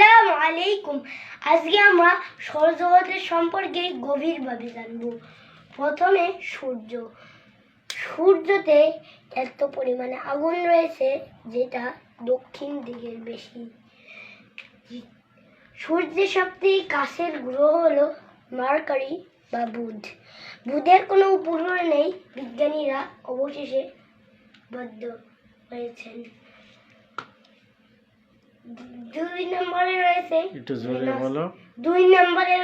আসসালামু আলাইকুম। আজকে আমরা সৌরজগতের সম্পর্কে গভীরভাবে জানব। প্রথমে সূর্যতে এত পরিমাণে আগুন রয়েছে যেটা দক্ষিণ দিকের বেশি। সূর্যের সবথেকে কাছের গ্রহ হলো মার্কারি বা বুধ। বুধের কোনো উপগ্রহ নেই, বিজ্ঞানীরা অবশেষে বাধ্য হয়েছেন। 2 নম্বরে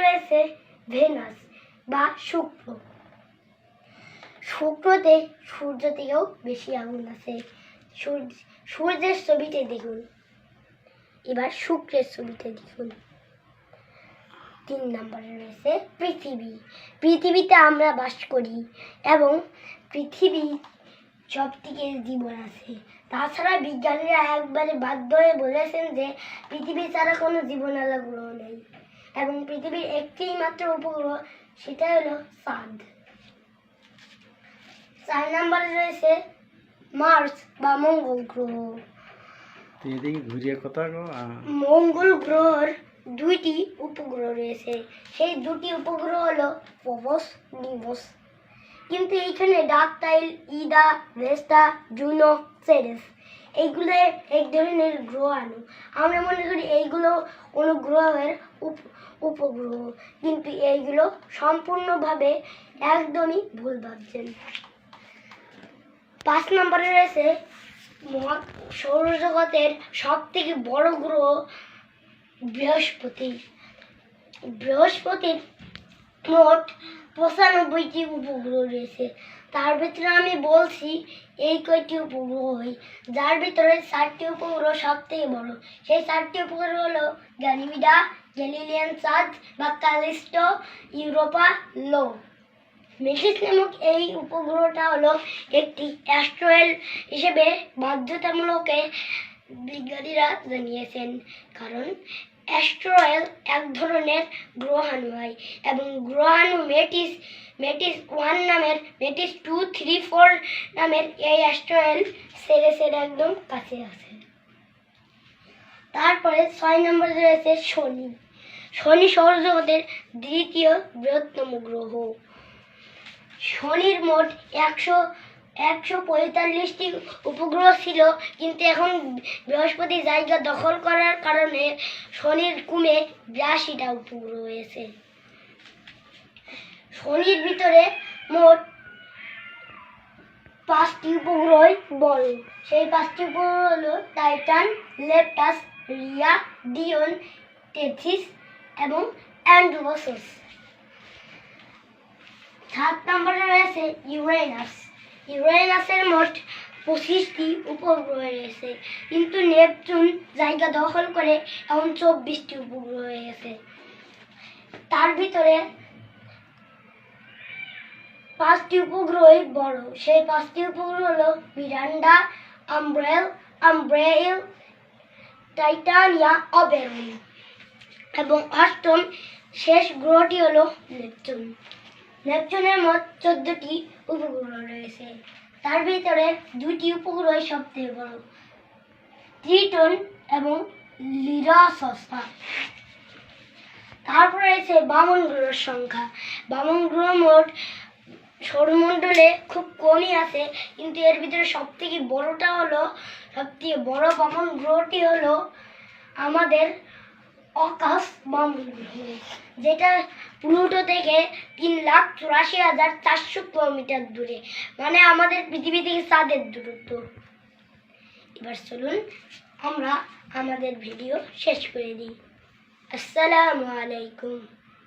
রয়েছে ভেনাস বা শুক্র। শুক্রতে সূর্য থেকেও বেশি আগুন আছে। সূর্যের ছবিতে দেখুন, এবার শুক্রের ছবিতে দেখুন। 3 নম্বরে রয়েছে পৃথিবীতে আমরা বাস করি এবং পৃথিবী সবথেকে জীবন আছে। তাছাড়া বিজ্ঞানীরা একবারে বাধ্য হয়ে বলেছেন যে পৃথিবী ছাড়া কোনো জীবনালা গ্রহ নেই এবং পৃথিবীর একটি মাত্র উপগ্রহ, সেটা হলো চাঁদ। 4 নম্বরে রয়েছে মার্স বা মঙ্গল গ্রহ। মঙ্গল গ্রহের 2টি উপগ্রহ রয়েছে। সেই 2টি উপগ্রহ হলো ফোবস, নিমোস। কিন্তু এইখানে ডাকটাইল, ইডা, ভেস্টা, জুনো, সেরেস এইগুলো এক ধরনের গ্রহাণু। আমরা মনে করি এইগুলো কোনো গ্রহের উপগ্রহ, কিন্তু এইগুলো সম্পূর্ণভাবে একদমই ভুল ভাবছেন। 5 নম্বরে রয়েছে সৌরজগতের সবথেকে বড় গ্রহ বৃহস্পতি। বৃহস্পতির মোট 95টি উপগ্রহ রয়েছে। তার ভিতরে আমি বলছি এই কয়টি উপগ্রহ, যার ভিতরে 4টি উপগ্রহ সবথেকে বড়। সেই 4টি উপগ্রহ হলো গ্যানিমিডা, গ্যালিলিয়ান চাঁদ বা ক্যালিস্টো, ইউরোপা, লো। মেসিস নামক এই উপগ্রহটা হলো একটি অ্যাস্ট্রয়েড হিসেবে বাধ্যতামূলক বিজ্ঞানীরা জানিয়েছেন, কারণ অ্যাস্ট্রয়েড এক ধরনের গ্রহাণু হয় এবং গ্রহাণু মেটিস 2, 3, 4 নামের এই অ্যাস্ট্রয়েড সেরেসের একদম কাছে আছে। তারপরে 6 নম্বরে রয়েছে শনি সৌরজগতের 2য় বৃহত্তম গ্রহ। শনির মোট 145টি উপগ্রহ ছিল, কিন্তু এখন বৃহস্পতি জায়গা দখল করার কারণে শনির কমে 82টা উপগ্রহ হয়েছে। শনির ভিতরে মোট 5টি উপগ্রহ বড়। সেই 5টি উপগ্রহ হলো টাইটান, লেপটাস, রিয়া, ডিওন, টেথিস এবং অ্যান্ড্রোমাস। 7 নম্বরে রয়েছে ইউরেনাসের মোট 25টি উপগ্রহ রয়েছে, কিন্তু নেপচুন জায়গা দখল করে এখন 24টি উপগ্রহ হয়ে গেছে। তার ভিতরে 5টি উপগ্রহই বড়। সেই 5টি উপগ্রহ হলো মিরান্ডা, আমব্রেইল, টাইটানিয়া, ওবেরন এবং 8ম শেষ গ্রহটি হলো নেপচুনের মোট 14টি উপগ্রহ রয়েছে। তার ভিতরে 2টি উপগ্রহ সবথেকে বড়, ট্রিটন এবং লিরাসস্তা। তারপর রয়েছে বামন গ্রহের সংখ্যা। বামন গ্রহ মোট সৌরমণ্ডলে খুব কমই আছে, কিন্তু এর ভিতরে সবথেকে বড় বামন গ্রহটি হলো আমাদের অকাশ বামন গ্রহ, যেটা প্লুটো থেকে 3,84,400 কিলোমিটার দূরে, মানে আমাদের পৃথিবী থেকে চাঁদের দূরত্ব। এবার চলুন আমরা আমাদের ভিডিও শেষ করে দিই। আসসালামু আলাইকুম।